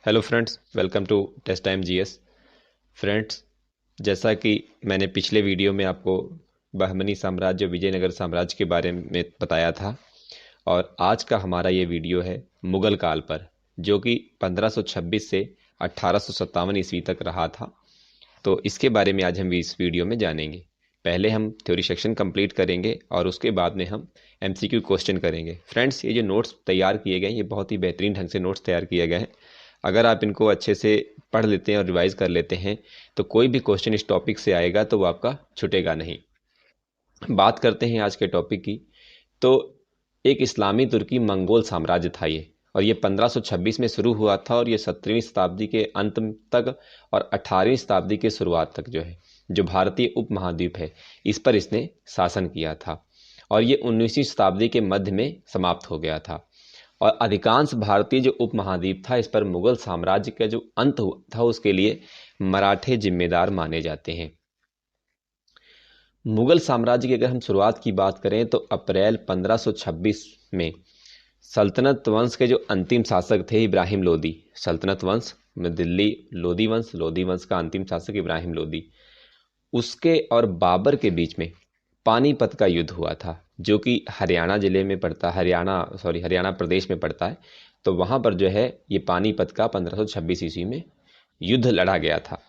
Hello friends, welcome to test time GS. Friends, जैसा कि मैंने पिछले वीडियो में आपको बहमनी साम्राज्य विजयनगर साम्राज्य के बारे में बताया था, और आज का हमारा ये वीडियो है मुगल काल पर, जो कि 1526 से 1857 ईस्वी तक रहा था। तो इसके बारे में आज हम इस वीडियो में जानेंगे। पहले हम थ्योरी सेक्शन कंप्लीट करेंगे और उसके बाद में हम एमसीक्यू क्वेश्चन करेंगे। फ्रेंड्स, ये जो नोट्स तैयार किए गए हैं, ये बहुत ही बेहतरीन ढंग से नोट्स तैयार किए गए हैं। अगर आप इनको अच्छे से पढ़ लेते हैं और रिवाइज कर लेते हैं तो कोई भी क्वेश्चन इस टॉपिक से आएगा तो वो आपका छूटेगा नहीं। बात करते हैं आज के टॉपिक की। तो एक इस्लामी तुर्की मंगोल साम्राज्य था ये, और ये 1526 में शुरू हुआ था, और ये 17वीं शताब्दी के अंत तक और 18वीं शताब्दी के शुरुआत तक जो है, जो भारतीय उपमहाद्वीप है, इस पर इसने शासन किया था। और ये 19वीं शताब्दी के मध्य में समाप्त हो गया था। और अधिकांश भारतीय जो उपमहाद्वीप था, इस पर मुगल साम्राज्य का जो अंत हुआ था उसके लिए मराठे जिम्मेदार माने जाते हैं। मुगल साम्राज्य की अगर हम शुरुआत की बात करें तो अप्रैल 1526 में सल्तनत वंश के जो अंतिम शासक थे इब्राहिम लोदी, सल्तनत वंश में दिल्ली लोदी वंश का अंतिम शासक इब्राहिम लोदी, उसके और बाबर के बीच में पानीपत का युद्ध हुआ था, जो कि हरियाणा जिले में पड़ता है, हरियाणा प्रदेश में पड़ता है। तो वहाँ पर जो है ये पानीपत का 1526 ईस्वी में युद्ध लड़ा गया था।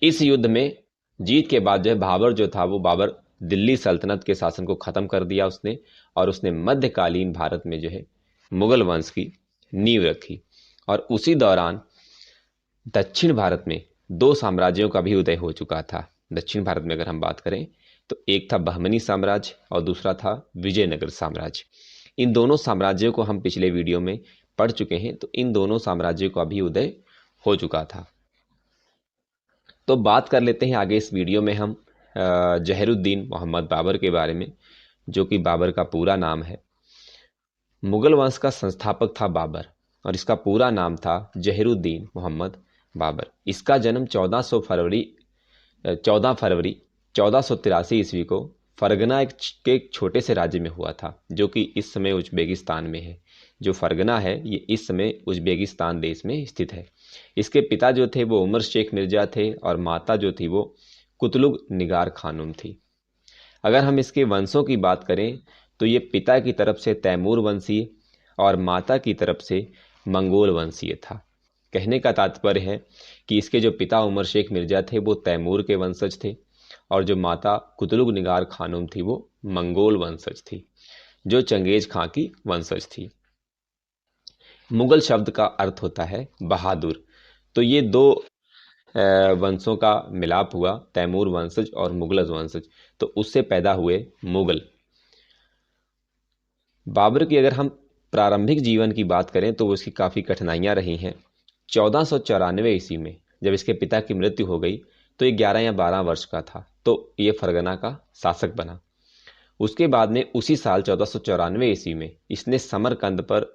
इस युद्ध में जीत के बाद जो है बाबर दिल्ली सल्तनत के शासन को ख़त्म कर दिया उसने, और उसने मध्यकालीन भारत में जो है मुगल वंश की नींव रखी। और उसी दौरान दक्षिण भारत में दो साम्राज्यों का भी उदय हो चुका था। दक्षिण भारत में अगर हम बात करें तो एक था बहमनी साम्राज्य और दूसरा था विजयनगर साम्राज्य। इन दोनों साम्राज्यों को हम पिछले वीडियो में पढ़ चुके हैं, तो इन दोनों साम्राज्यों का भी उदय हो चुका था। तो बात कर लेते हैं आगे इस वीडियो में हम जहरुद्दीन मोहम्मद बाबर के बारे में, जो कि बाबर का पूरा नाम है। मुगल वंश का संस्थापक था बाबर, और इसका पूरा नाम था जहरुद्दीन मोहम्मद बाबर। इसका जन्म 14 फरवरी 1483 ईस्वी को फरगना के एक छोटे से राज्य में हुआ था, जो कि इस समय उज्बेकिस्तान में है। जो फरगना है ये इस समय उज्बेकिस्तान देश में स्थित है। इसके पिता जो थे वो उमर शेख मिर्जा थे, और माता जो थी वो कुतलुग निगार खानुम थी। अगर हम इसके वंशों की बात करें तो ये पिता की तरफ से तैमूर वंशीय और माता की तरफ से मंगोल वंशीय था। कहने का तात्पर्य है कि इसके जो पिता उमर शेख मिर्जा थे वो तैमूर के वंशज थे, और जो माता कुतलुग निगार खानुम थी वो मंगोल वंशज थी, जो चंगेज खां की वंशज थी। मुगल शब्द का अर्थ होता है बहादुर। तो ये दो वंशों का मिलाप हुआ, तैमूर वंशज और मुगल वंशज, तो उससे पैदा हुए मुगल। बाबर की अगर हम प्रारंभिक जीवन की बात करें तो उसकी काफ़ी कठिनाइयाँ रही हैं। 1494 ईस्वी में जब इसके पिता की मृत्यु हो गई तो ये 11 या 12 वर्ष का था, तो ये फरगना का शासक बना। उसके बाद में उसी साल 1494 ईस्वी में इसने समरकंद पर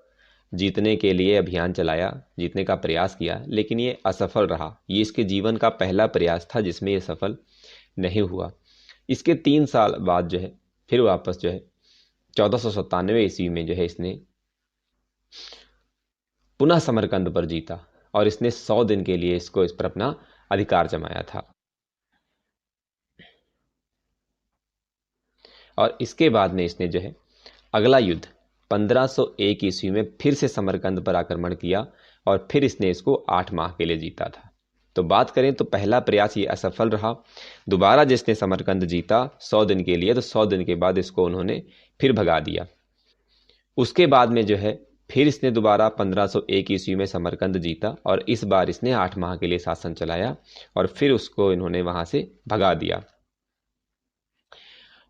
जीतने के लिए अभियान चलाया, जीतने का प्रयास किया, लेकिन ये असफल रहा। ये इसके जीवन का पहला प्रयास था जिसमें ये सफल नहीं हुआ। इसके 3 साल बाद जो है फिर वापस जो है 1497 ईस्वी में जो है इसने पुनः समरकंद पर जीता, और इसने 100 दिन के लिए इस पर अपना अधिकार जमाया था। और इसके बाद में इसने जो है अगला युद्ध 1501 ईस्वी में फिर से समरकंद पर आक्रमण किया, और फिर इसने इसको 8 माह के लिए जीता था। तो बात करें तो पहला प्रयास ये असफल रहा। दोबारा जिसने समरकंद जीता 100 दिन के लिए, तो 100 दिन के बाद इसको उन्होंने फिर भगा दिया। उसके बाद में जो है फिर इसने दोबारा 1501 ईस्वी में समरकंद जीता, और इस बार इसने 8 माह के लिए शासन चलाया, और फिर उसको इन्होंने वहां से भगा दिया।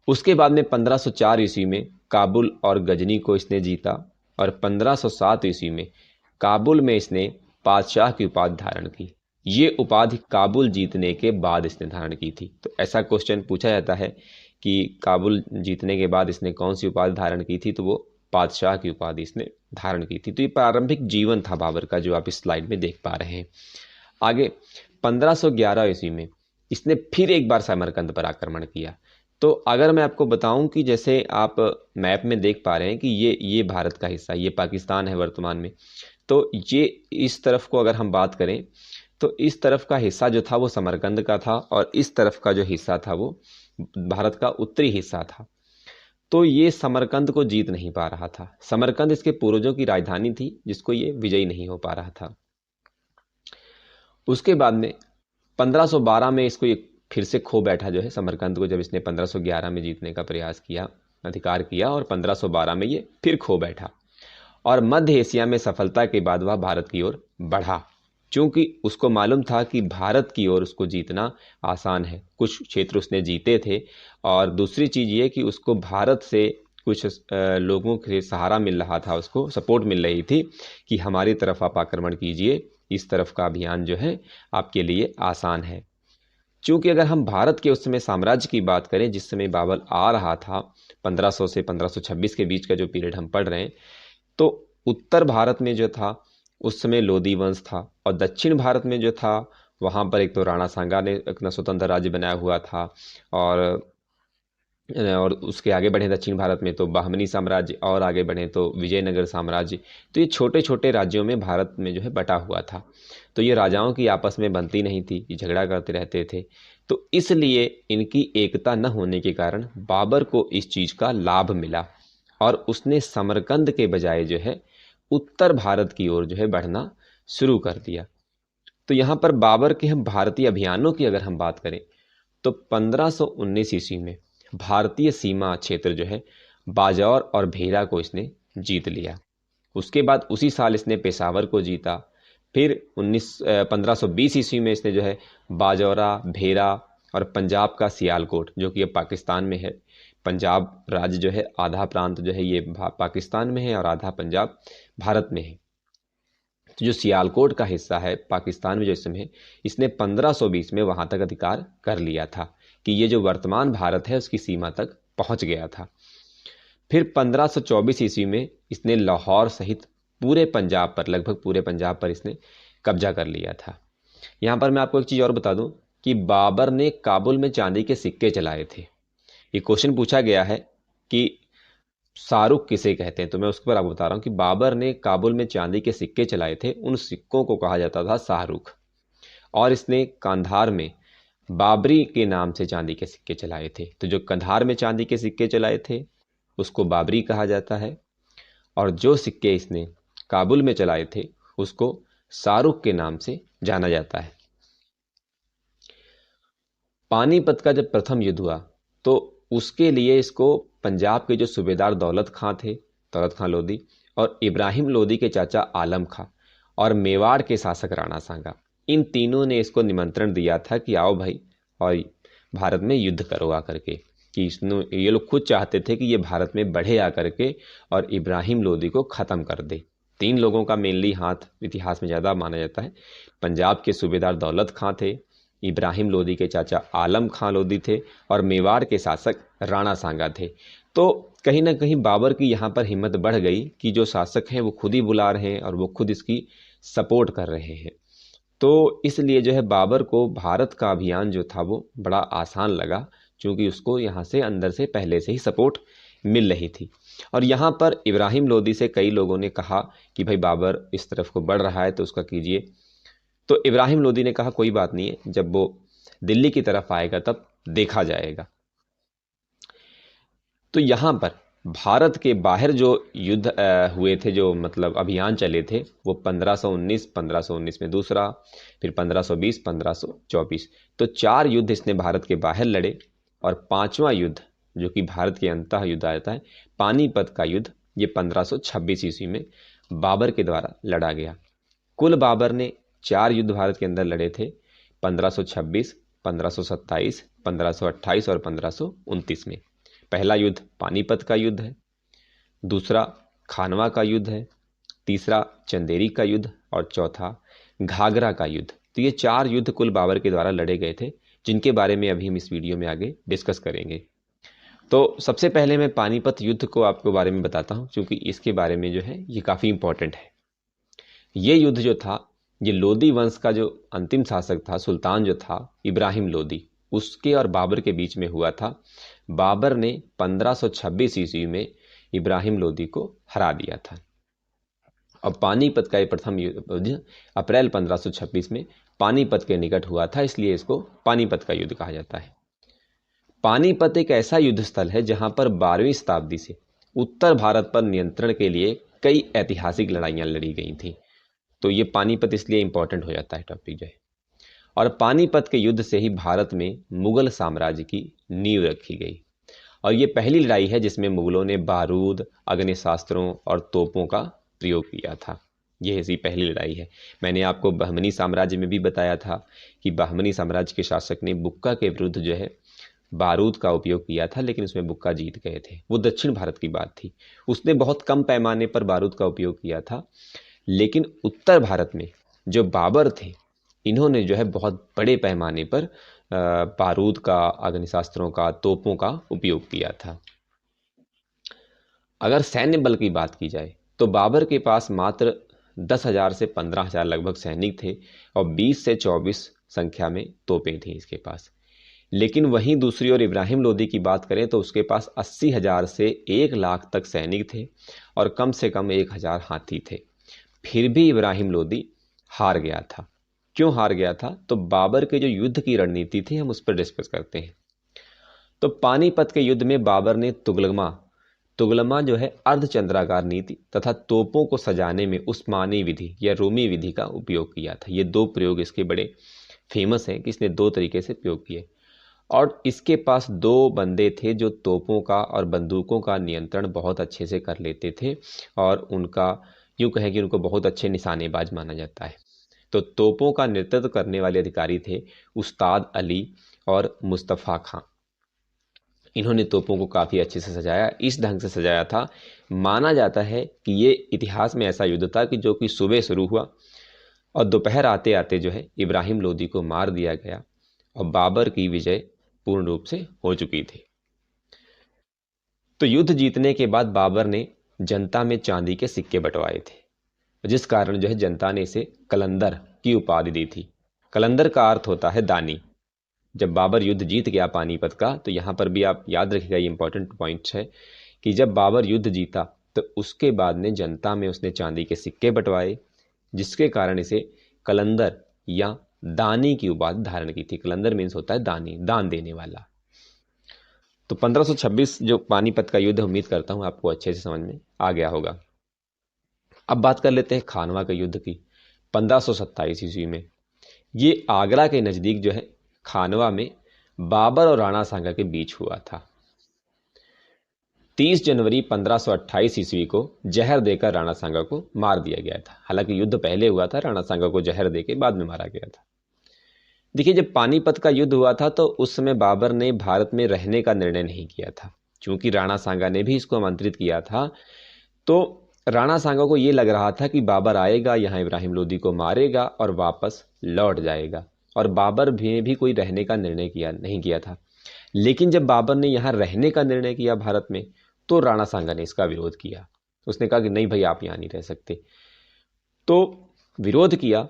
उसके बाद में 1504 ईस्वी में काबुल और गजनी को इसने जीता, और 1507 ईस्वी में काबुल में इसने बादशाह की उपाधि धारण की। ये उपाधि काबुल जीतने के बाद इसने धारण की थी। तो ऐसा क्वेश्चन पूछा जाता है कि काबुल जीतने के बाद इसने कौन सी उपाधि धारण की थी, तो वो बादशाह की उपाधि इसने धारण की थी। तो ये प्रारंभिक जीवन था बाबर का, जो आप इस स्लाइड में देख पा रहे हैं। आगे 1511 ईस्वी में इसने फिर एक बार समरकंद पर आक्रमण किया। तो अगर मैं आपको बताऊं कि जैसे आप मैप में देख पा रहे हैं कि ये भारत का हिस्सा, ये पाकिस्तान है वर्तमान में, तो ये इस तरफ को अगर हम बात करें तो इस तरफ का हिस्सा जो था वो समरकंद का था और इस तरफ का जो हिस्सा था वो भारत का उत्तरी हिस्सा था। तो ये समरकंद को जीत नहीं पा रहा था। समरकंद इसके पूर्वजों की राजधानी थी जिसको ये विजयी नहीं हो पा रहा था। उसके बाद में 1512 में इसको ये फिर से खो बैठा जो है समरकंद को, जब इसने 1511 में जीतने का प्रयास किया, अधिकार किया, और 1512 में ये फिर खो बैठा और मध्य एशिया में सफलता के बाद वह भारत की ओर बढ़ा, क्योंकि उसको मालूम था कि भारत की ओर उसको जीतना आसान है। कुछ क्षेत्र उसने जीते थे और दूसरी चीज़ ये कि उसको भारत से कुछ लोगों के सहारा मिल रहा था, उसको सपोर्ट मिल रही थी कि हमारी तरफ आप आक्रमण कीजिए, इस तरफ का अभियान जो है आपके लिए आसान है। क्योंकि अगर हम भारत के उस समय साम्राज्य की बात करें जिस समय बाबर आ रहा था, 1500 से 1526 के बीच का जो पीरियड हम पढ़ रहे हैं, तो उत्तर भारत में जो था उस समय लोदी वंश था और दक्षिण भारत में जो था वहाँ पर एक तो राणा सांगा ने अपना स्वतंत्र राज्य बनाया हुआ था और उसके आगे बढ़े दक्षिण भारत में तो बहमनी साम्राज्य, और आगे बढ़े तो विजयनगर साम्राज्य। तो ये छोटे छोटे राज्यों में भारत में जो है बटा हुआ था। तो ये राजाओं की आपस में बनती नहीं थी, ये झगड़ा करते रहते थे। तो इसलिए इनकी एकता न होने के कारण बाबर को इस चीज़ का लाभ मिला और उसने समरकंद के बजाय जो है उत्तर भारत की ओर जो है बढ़ना शुरू कर दिया। तो यहाँ पर बाबर के हम भारतीय अभियानों की अगर हम बात करें तो 1519 ईस्वी में भारतीय सीमा क्षेत्र जो है बाजौर और भेरा को इसने जीत लिया। उसके बाद उसी साल इसने पेशावर को जीता। फिर 1520 ईस्वी में इसने जो है बाजौरा, भेरा और पंजाब का सियालकोट, जो कि अब पाकिस्तान में है। पंजाब राज्य जो है आधा प्रांत जो है ये पाकिस्तान में है और आधा पंजाब भारत में है। तो जो सियालकोट का हिस्सा है पाकिस्तान में जो इस समय है, इसने 1520 में वहां तक अधिकार कर लिया था कि ये जो वर्तमान भारत है उसकी सीमा तक पहुंच गया था। फिर 1524 ईस्वी में इसने लाहौर सहित पूरे पंजाब पर, लगभग पूरे पंजाब पर इसने कब्जा कर लिया था। यहाँ पर मैं आपको एक चीज़ और बता दूं कि बाबर ने काबुल में चांदी के सिक्के चलाए थे। ये क्वेश्चन पूछा गया है कि शाहरुख किसे कहते हैं, तो मैं उसके पर आपको बता रहा हूँ कि बाबर ने काबुल में चांदी के सिक्के चलाए थे। उन सिक्कों को कहा जाता था शाहरुख। और इसने कांधार में बाबरी के नाम से चांदी के सिक्के चलाए थे। तो जो कंधार में चांदी के सिक्के चलाए थे उसको बाबरी कहा जाता है और जो सिक्के इसने काबुल में चलाए थे उसको शाहरुख के नाम से जाना जाता है। पानीपत का जब प्रथम युद्ध हुआ तो उसके लिए इसको पंजाब के जो सूबेदार दौलत खां थे, दौलत खां लोधी, और इब्राहिम लोधी के चाचा आलम खां और मेवाड़ के शासक राणा सांगा, इन तीनों ने इसको निमंत्रण दिया था कि आओ भाई और भारत में युद्ध करो आकर के। कि ये लोग खुद चाहते थे कि ये भारत में बढ़े आकर के और इब्राहिम लोधी को ख़त्म कर दे। तीन लोगों का मेनली हाथ इतिहास में ज़्यादा माना जाता है। पंजाब के सूबेदार दौलत खां थे, इब्राहिम लोधी के चाचा आलम खां लोधी थे और मेवाड़ के शासक राणा सांगा थे। तो कहीं ना कहीं बाबर की यहाँ पर हिम्मत बढ़ गई कि जो शासक हैं वो खुद ही बुला रहे हैं और वो खुद इसकी सपोर्ट कर रहे हैं। तो इसलिए जो है बाबर को भारत का अभियान जो था वो बड़ा आसान लगा, क्योंकि उसको यहाँ से अंदर से पहले से ही सपोर्ट मिल रही थी। और यहाँ पर इब्राहिम लोधी से कई लोगों ने कहा कि भाई बाबर इस तरफ को बढ़ रहा है तो उसका कीजिए। तो इब्राहिम लोधी ने कहा कोई बात नहीं है, जब वो दिल्ली की तरफ आएगा तब देखा जाएगा। तो यहाँ पर भारत के बाहर जो युद्ध हुए थे, जो मतलब अभियान चले थे, वो 1519 में दूसरा, फिर 1520, 1524, तो 4 युद्ध इसने भारत के बाहर लड़े। और 5वां युद्ध जो कि भारत के अंतः युद्ध आता है, पानीपत का युद्ध, ये 1526 ईस्वी में बाबर के द्वारा लड़ा गया। कुल बाबर ने 4 युद्ध भारत के अंदर लड़े थे, 1526, 1527, 1528 और 1529 में। पहला युद्ध पानीपत का युद्ध है, दूसरा खानवा का युद्ध है, तीसरा चंदेरी का युद्ध और चौथा घाघरा का युद्ध। तो ये 4 युद्ध कुल बाबर के द्वारा लड़े गए थे, जिनके बारे में अभी हम इस वीडियो में आगे डिस्कस करेंगे। तो सबसे पहले मैं पानीपत युद्ध को आपको बारे में बताता हूँ, क्योंकि इसके बारे में जो है ये काफ़ी इंपॉर्टेंट है। ये युद्ध जो था, ये लोदी वंश का जो अंतिम शासक था, सुल्तान जो था इब्राहिम लोदी, उसके और बाबर के बीच में हुआ था। बाबर ने 1526 ईस्वी में इब्राहिम लोदी को हरा दिया था। और पानीपत का ये प्रथम युद्ध अप्रैल 1526 में पानीपत के निकट हुआ था, इसलिए इसको पानीपत का युद्ध कहा जाता है। पानीपत एक ऐसा युद्ध स्थल है जहां पर 12वीं शताब्दी से उत्तर भारत पर नियंत्रण के लिए कई ऐतिहासिक लड़ाइयां लड़ी गई थी। तो ये पानीपत इसलिए इंपॉर्टेंट हो जाता है टॉपिक जो है। और पानीपत के युद्ध से ही भारत में मुगल साम्राज्य की नींव रखी गई। और ये पहली लड़ाई है जिसमें मुगलों ने बारूद, अग्निशास्त्रों और तोपों का प्रयोग किया था। यह ऐसी पहली लड़ाई है। मैंने आपको बहमनी साम्राज्य में भी बताया था कि बहमनी साम्राज्य के शासक ने बुक्का के विरुद्ध जो है बारूद का उपयोग किया था, लेकिन उसमें बुक्का जीत गए थे। वो दक्षिण भारत की बात थी। उसने बहुत कम पैमाने पर बारूद का उपयोग किया था, लेकिन उत्तर भारत में जो बाबर थे, इन्होंने जो है बहुत बड़े पैमाने पर बारूद का, अग्निशास्त्रों का, तोपों का उपयोग किया था। अगर सैन्य बल की बात की जाए तो बाबर के पास मात्र 10,000 से 15,000 लगभग सैनिक थे और 20 से 24 संख्या में तोपें थी इसके पास। लेकिन वहीं दूसरी ओर इब्राहिम लोदी की बात करें तो उसके पास 80,000 से 1 लाख तक सैनिक थे और कम से कम 1,000 हाथी थे। फिर भी इब्राहिम लोदी हार गया था। क्यों हार गया था? तो बाबर के जो युद्ध की रणनीति थी, हम उस पर डिस्कस करते हैं। तो पानीपत के युद्ध में बाबर ने तुगलमा जो है अर्धचंद्राकार नीति तथा तोपों को सजाने में उस्मानी विधि या रोमी विधि का उपयोग किया था। ये दो प्रयोग इसके बड़े फेमस हैं कि इसने दो तरीके से प्रयोग किए। और इसके पास 2 बंदे थे जो तोपों का और बंदूकों का नियंत्रण बहुत अच्छे से कर लेते थे और उनका यूँ कहें कि उनको बहुत अच्छे निशानेबाज माना जाता है। तो तोपों का नेतृत्व करने वाले अधिकारी थे उस्ताद अली और मुस्तफ़ा खां। इन्होंने तोपों को काफ़ी अच्छे से सजाया। इस ढंग से सजाया था, माना जाता है कि ये इतिहास में ऐसा युद्ध था कि जो कि सुबह शुरू हुआ और दोपहर आते आते जो है इब्राहिम लोदी को मार दिया गया और बाबर की विजय पूर्ण रूप से हो चुकी थी। तो युद्ध जीतने के बाद बाबर ने जनता में चांदी के सिक्के बंटवाए थे, जिस कारण जो है जनता ने इसे कलंदर की उपाधि दी थी। कलंदर का अर्थ होता है दानी। जब बाबर युद्ध जीत गया पानीपत का, तो यहाँ पर भी आप याद रखिएगा, ये इंपॉर्टेंट पॉइंट है कि जब बाबर युद्ध जीता तो उसके बाद में जनता में उसने चांदी के सिक्के बंटवाए, जिसके कारण इसे कलंदर या दानी की उपाधि धारण की थी। कलंदर मीन्स होता है दानी, दान देने वाला। तो 1526 जो पानीपत का युद्ध, उम्मीद करता हूं आपको अच्छे से समझ में आ गया होगा। अब बात कर लेते हैं खानवा के युद्ध की। 1527 ईस्वी में ये आगरा के नज़दीक जो है खानवा में बाबर और राणा सांगा के बीच हुआ था। 30 जनवरी 1528 ईस्वी को जहर देकर राणा सांगा को मार दिया गया था। हालांकि युद्ध पहले हुआ था, राणा सांगा को जहर देकर बाद में मारा गया था। देखिए, जब पानीपत का युद्ध हुआ था तो उस समय बाबर ने भारत में रहने का निर्णय नहीं किया था, क्योंकि राणा सांगा ने भी इसको आमंत्रित किया था। तो राणा सांगा को ये लग रहा था कि बाबर आएगा, यहाँ इब्राहिम लोदी को मारेगा और वापस लौट जाएगा, और बाबर भी कोई रहने का निर्णय नहीं किया था। लेकिन जब बाबर ने यहाँ रहने का निर्णय किया भारत में, तो राणा सांगा ने इसका विरोध किया। उसने कहा कि नहीं भाई, आप यहाँ नहीं रह सकते। तो विरोध किया।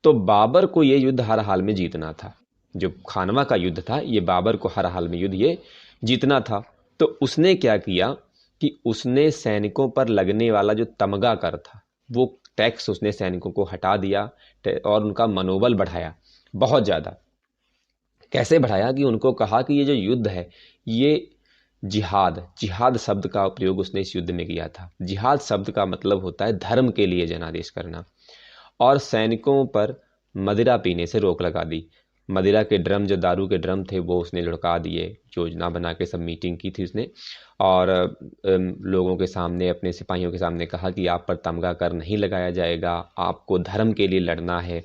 तो बाबर को ये युद्ध हर हाल में जीतना था। जो खानवा का युद्ध था, ये बाबर को हर हाल में युद्ध ये जीतना था। तो उसने क्या किया कि उसने सैनिकों पर लगने वाला जो तमगा कर था, वो टैक्स उसने सैनिकों को हटा दिया और उनका मनोबल बढ़ाया बहुत ज़्यादा। कैसे बढ़ाया कि उनको कहा कि ये जो युद्ध है, ये जिहाद शब्द का प्रयोग उसने इस युद्ध में किया था। जिहाद शब्द का मतलब होता है धर्म के लिए जनादेश करना। और सैनिकों पर मदिरा पीने से रोक लगा दी। मदिरा के ड्रम, जो दारू के ड्रम थे, वो उसने लुढ़का दिए। योजना बना के सब मीटिंग की थी उसने, और लोगों के सामने, अपने सिपाहियों के सामने कहा कि आप पर तमगा कर नहीं लगाया जाएगा, आपको धर्म के लिए लड़ना है,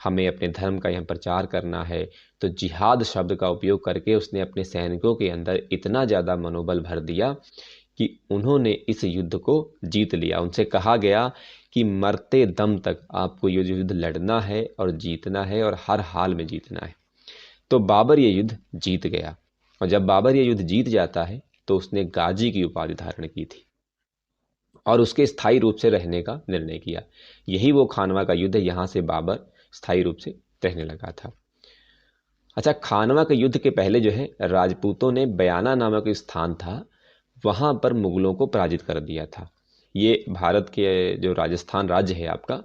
हमें अपने धर्म का यहाँ प्रचार करना है। तो जिहाद शब्द का उपयोग करके उसने अपने सैनिकों के अंदर इतना ज़्यादा मनोबल भर दिया कि उन्होंने इस युद्ध को जीत लिया। उनसे कहा गया कि मरते दम तक आपको ये युद्ध लड़ना है और जीतना है, और हर हाल में जीतना है। तो बाबर ये युद्ध जीत गया, और जब बाबर ये युद्ध जीत जाता है तो उसने गाजी की उपाधि धारण की थी और उसके स्थायी रूप से रहने का निर्णय किया। यही वो खानवा का युद्ध है, यहाँ से बाबर स्थायी रूप से रहने लगा था। अच्छा, खानवा के युद्ध के पहले जो है राजपूतों ने बयाना नामक स्थान था, वहाँ पर मुगलों को पराजित कर दिया था। ये भारत के जो राजस्थान राज्य है आपका,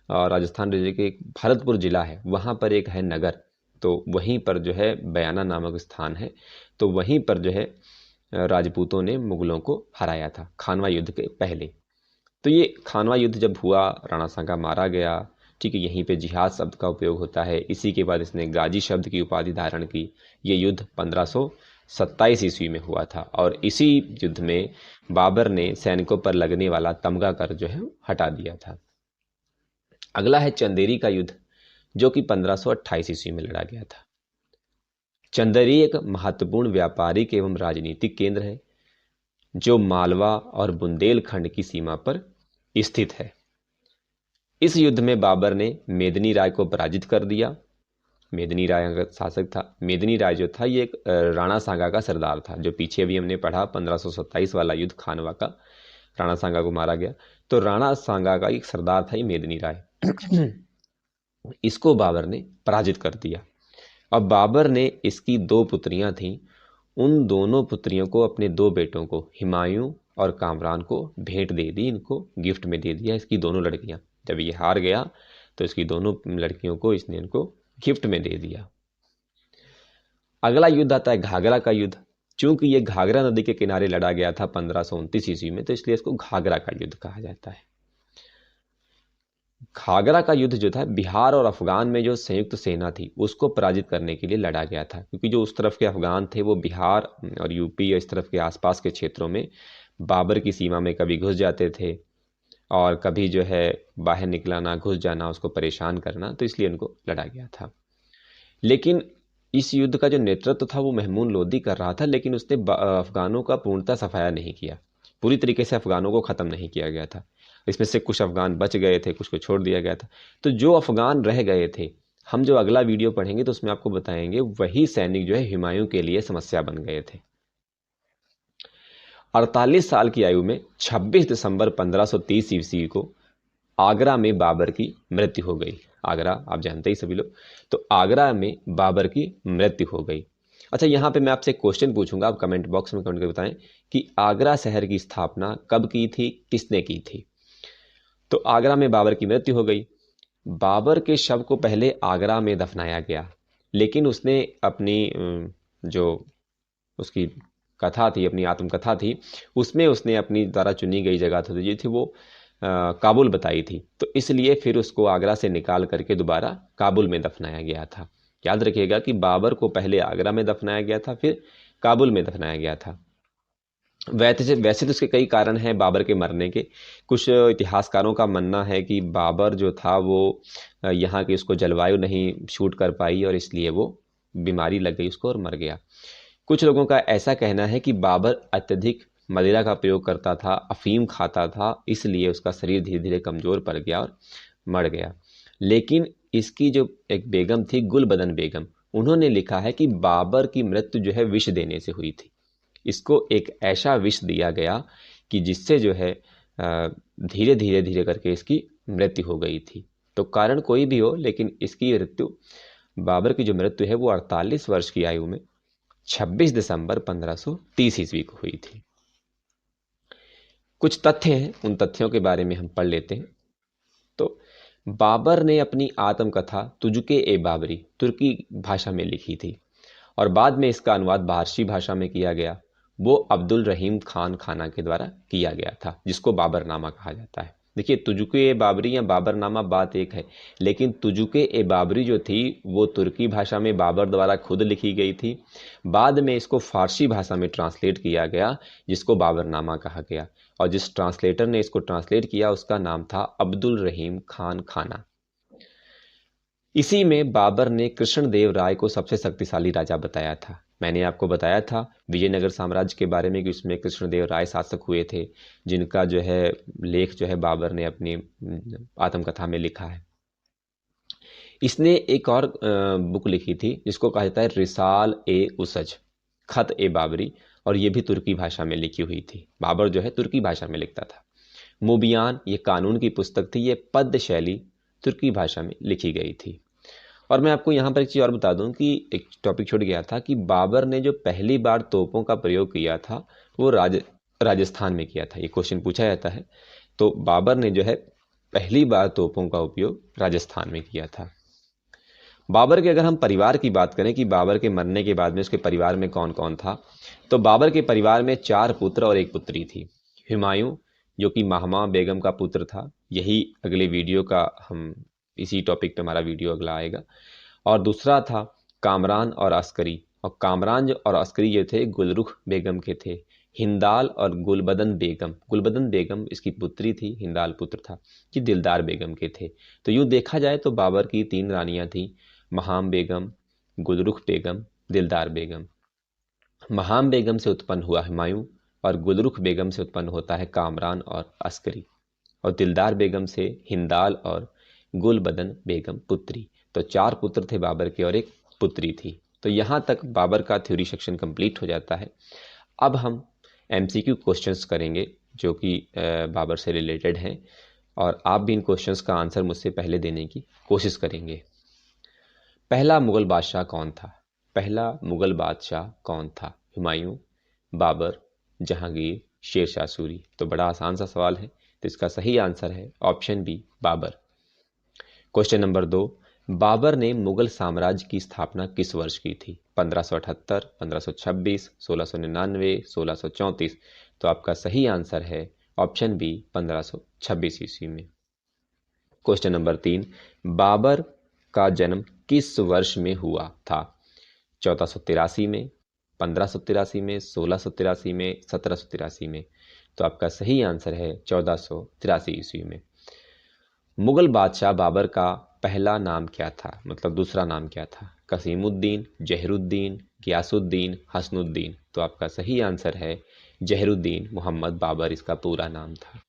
राजस्थान राज्य के भरतपुर जिला है, वहाँ पर एक है नगर, तो वहीं पर जो है बयाना नामक स्थान है, तो वहीं पर जो है राजपूतों ने मुगलों को हराया था खानवा युद्ध के पहले। तो ये खानवा युद्ध जब हुआ, राणा सांगा मारा गया, ठीक है, यहीं पे जिहाद शब्द का उपयोग होता है। इसी के बाद इसने गाजी शब्द की उपाधि धारण की। ये युद्ध 1527 ईस्वी में हुआ था और इसी युद्ध में बाबर ने सैनिकों पर लगने वाला तमगा कर जो है हटा दिया था। अगला है चंदेरी का युद्ध, जो कि 1528 ईस्वी में लड़ा गया था। चंदेरी एक महत्वपूर्ण व्यापारिक एवं राजनीतिक केंद्र है जो मालवा और बुंदेलखंड की सीमा पर स्थित है। इस युद्ध में बाबर ने मेदिनी राय को पराजित कर दिया। मेदिनी राय का शासक था। मेदिनी राय जो था ये एक राणा सांगा का सरदार था, जो पीछे अभी हमने पढ़ा 1527 वाला युद्ध खानवा का, राणा सांगा को मारा गया। तो राणा सांगा का एक सरदार था ये मेदिनी राय। इसको बाबर ने पराजित कर दिया। अब बाबर ने इसकी 2 पुत्रियां थीं, उन दोनों पुत्रियों को, अपने 2 बेटों को, हुमायूं और कामरान को भेंट दे दी, इनको गिफ्ट में दे दिया, इसकी दोनों लड़कियां। जब ये हार गया तो इसकी दोनों लड़कियों को इसने इनको गिफ्ट में दे दिया। अगला युद्ध आता है घाघरा का युद्ध। चूंकि ये घाघरा नदी के किनारे लड़ा गया था 1529 ईस्वी में, तो इसलिए इसको घाघरा का युद्ध कहा जाता है। घाघरा का युद्ध जो था बिहार और अफगान में जो संयुक्त सेना थी उसको पराजित करने के लिए लड़ा गया था, क्योंकि जो उस तरफ के अफगान थे वो बिहार और यूपी और इस तरफ के आसपास के क्षेत्रों में बाबर की सीमा में कभी घुस जाते थे और कभी जो है बाहर निकलाना, घुस जाना, उसको परेशान करना, तो इसलिए उनको लड़ा गया था। लेकिन इस युद्ध का जो नेतृत्व था वो महमूद लोदी कर रहा था, लेकिन उसने अफगानों का पूर्णतः सफाया नहीं किया, पूरी तरीके से अफगानों को ख़त्म नहीं किया गया था। इसमें से कुछ अफगान बच गए थे, कुछ को छोड़ दिया गया था। तो जो अफगान रह गए थे, हम जो अगला वीडियो पढ़ेंगे तो उसमें आपको बताएंगे, वही सैनिक जो है हुमायूं के लिए समस्या बन गए थे। 48 साल की आयु में 26 दिसंबर 1530 ईस्वी को आगरा में बाबर की मृत्यु हो गई। आगरा आप जानते ही सभी लोग, तो आगरा में बाबर की मृत्यु हो गई। अच्छा, यहाँ पे मैं आपसे क्वेश्चन पूछूंगा, आप कमेंट बॉक्स में कमेंट करके बताएं कि आगरा शहर की स्थापना कब की थी, किसने की थी। तो आगरा में बाबर की मृत्यु हो गई। बाबर के शव को पहले आगरा में दफनाया गया, लेकिन उसने अपनी जो उसकी कथा थी, अपनी आत्मकथा थी, उसमें उसने अपनी द्वारा चुनी गई जगह थी वो काबुल बताई थी। तो इसलिए फिर उसको आगरा से निकाल करके दोबारा काबुल में दफनाया गया था। याद रखिएगा कि बाबर को पहले आगरा में दफनाया गया था, फिर काबुल में दफनाया गया था। वैसे तो उसके कई कारण हैं बाबर के मरने के। कुछ इतिहासकारों का मानना है कि बाबर जो था वो यहाँ की उसको जलवायु नहीं शूट कर पाई और इसलिए वो बीमारी लग गई उसको और मर गया। कुछ लोगों का ऐसा कहना है कि बाबर अत्यधिक मदिरा का प्रयोग करता था, अफीम खाता था, इसलिए उसका शरीर धीरे धीरे कमज़ोर पड़ गया और मर गया। लेकिन इसकी जो एक बेगम थी, गुलबदन बेगम, उन्होंने लिखा है कि बाबर की मृत्यु जो है विष देने से हुई थी। इसको एक ऐसा विष दिया गया कि जिससे जो है धीरे धीरे धीरे करके इसकी मृत्यु हो गई थी। तो कारण कोई भी हो, लेकिन इसकी मृत्यु, बाबर की जो मृत्यु है वो 48 वर्ष की आयु में 26 दिसंबर 1530 ईस्वी को हुई थी। कुछ तथ्य हैं, उन तथ्यों के बारे में हम पढ़ लेते हैं। तो बाबर ने अपनी आत्मकथा तुजुके ए बाबरी तुर्की भाषा में लिखी थी और बाद में इसका अनुवाद फारसी भाषा में किया गया। वो अब्दुल रहीम खान खाना के द्वारा किया गया था, जिसको बाबरनामा कहा जाता है। देखिए, तुजुके ए बाबरी या बाबरनामा बात एक है, लेकिन तुजुके ए बाबरी जो थी वो तुर्की भाषा में बाबर द्वारा खुद लिखी गई थी। बाद में इसको फारसी भाषा में ट्रांसलेट किया गया, जिसको बाबरनामा कहा गया, और जिस ट्रांसलेटर ने इसको ट्रांसलेट किया उसका नाम था अब्दुल रहीम खान खाना। इसी में बाबर ने कृष्णदेव राय को सबसे शक्तिशाली राजा बताया था। मैंने आपको बताया था विजयनगर साम्राज्य के बारे में कि उसमें कृष्णदेव राय शासक हुए थे, जिनका जो है लेख जो है बाबर ने अपनी आत्मकथा में लिखा है। इसने एक और बुक लिखी थी जिसको कहा जाता है रिसाल ए उसज खत ए बाबरी, और ये भी तुर्की भाषा में लिखी हुई थी। बाबर जो है तुर्की भाषा में लिखता था। मुबियान, ये कानून की पुस्तक थी, ये पद्य शैली तुर्की भाषा में लिखी गई थी। और मैं आपको यहाँ पर एक चीज़ और बता दूं कि एक टॉपिक छूट गया था कि बाबर ने जो पहली बार तोपों का प्रयोग किया था वो राजस्थान में किया था? ये क्वेश्चन पूछा जाता है। तो बाबर ने जो है पहली बार तोपों का उपयोग राजस्थान में किया था। बाबर के अगर हम परिवार की बात करें कि बाबर के मरने के बाद में उसके परिवार में कौन कौन था, तो बाबर के परिवार में 4 पुत्र और 1 पुत्री थी। हुमायूं, जो कि महमा बेगम का पुत्र था, यही अगले वीडियो का हम इसी टॉपिक पे हमारा वीडियो अगला आएगा। और दूसरा था कामरान और अस्करी, और कामरान और अस्करी जो थे गुलरुख बेगम के थे। हिंदाल और गुलबदन बेगम इसकी पुत्री थी, हिंदाल पुत्र था, कि दिलदार बेगम के थे। तो यूँ देखा जाए तो बाबर की 3 रानियां थीं, महाम बेगम, गुलरुख बेगम, दिलदार बेगम। महाम बेगम से उत्पन्न हुआ हुमायूं, और गुलरुख बेगम से उत्पन्न होता है कामरान और अस्करी, और दिलदार बेगम से हिंदाल और गुलबदन बेगम पुत्री। तो 4 पुत्र थे बाबर के और 1 पुत्री थी। तो यहाँ तक बाबर का थ्योरी सेक्शन कंप्लीट हो जाता है। अब हम एमसीक्यू क्वेश्चंस करेंगे जो कि बाबर से रिलेटेड हैं, और आप भी इन क्वेश्चंस का आंसर मुझसे पहले देने की कोशिश करेंगे। पहला मुगल बादशाह कौन था? पहला मुगल बादशाह कौन था? हुमायूं, बाबर, जहांगीर, शेरशाह सूरी। तो बड़ा आसान सा सवाल है, तो इसका सही आंसर है option B, Babur. Question number 2, Babur ने मुगल साम्राज्य की स्थापना किस वर्ष की थी? 1578, 1526, 1699, 1634। तो आपका सही आंसर है ऑप्शन बी, 1526 ईस्वी में। क्वेश्चन नंबर 3, बाबर का जन्म किस वर्ष में हुआ था? 1483 में, 1583 में, 1683 में, 1783 में। तो आपका सही आंसर है 1483 ईस्वी में। मुगल बादशाह बाबर का पहला नाम क्या था, मतलब दूसरा नाम क्या था? कसीमुद्दीन, जहरुद्दीन, गियासुद्दीन, हसनुद्दीन। तो आपका सही आंसर है जहरुद्दीन मोहम्मद बाबर, इसका पूरा नाम था।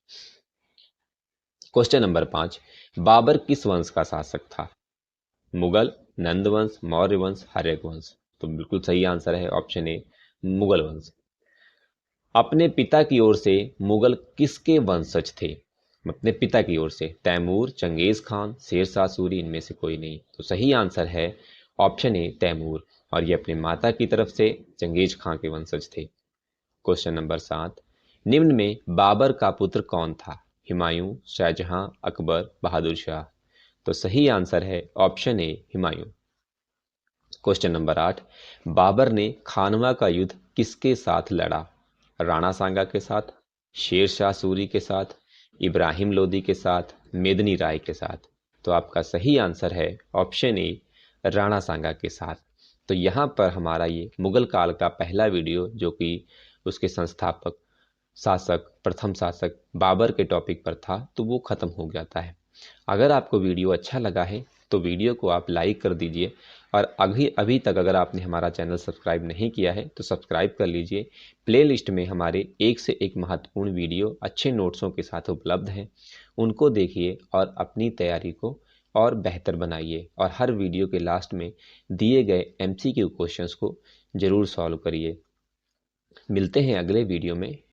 क्वेश्चन नंबर 5, बाबर किस वंश का शासक था? मुगल, नंद वंश, मौर्य वंश, हर्यक वंश। तो बिल्कुल सही आंसर है ऑप्शन ए, मुगल वंश। अपने पिता की ओर से मुगल किसके वंशज थे? अपने पिता की ओर से तैमूर, चंगेज खान, शेरशाह सूरी, इनमें से कोई नहीं। तो सही आंसर है ऑप्शन ए, तैमूर, और ये अपने माता की तरफ से चंगेज खान के वंशज थे। क्वेश्चन नंबर 7, निम्न में बाबर का पुत्र कौन था? हुमायूं, शाहजहां, अकबर, बहादुर शाह। तो सही आंसर है option A, Humayun. Question number 8, Babur ने खानवा का युद्ध किसके साथ लड़ा? राणा सांगा के साथ, शेरशाह सूरी के साथ, इब्राहिम लोदी के साथ, मेदिनी राय के साथ। तो आपका सही आंसर है ऑप्शन ए, राणा सांगा के साथ। तो यहाँ पर हमारा ये मुगल काल का पहला वीडियो, जो कि उसके संस्थापक, शासक, प्रथम शासक बाबर के टॉपिक पर था, तो वो ख़त्म हो जाता है। अगर आपको वीडियो अच्छा लगा है तो वीडियो को आप लाइक कर दीजिए, और अभी तक अगर आपने हमारा चैनल सब्सक्राइब नहीं किया है तो सब्सक्राइब कर लीजिए। प्लेलिस्ट में हमारे एक से एक महत्वपूर्ण वीडियो अच्छे नोट्सों के साथ उपलब्ध हैं, उनको देखिए और अपनी तैयारी को और बेहतर बनाइए, और हर वीडियो के लास्ट में दिए गए MCQ क्वेश्चंस को ज़रूर सॉल्व करिए। मिलते हैं अगले वीडियो में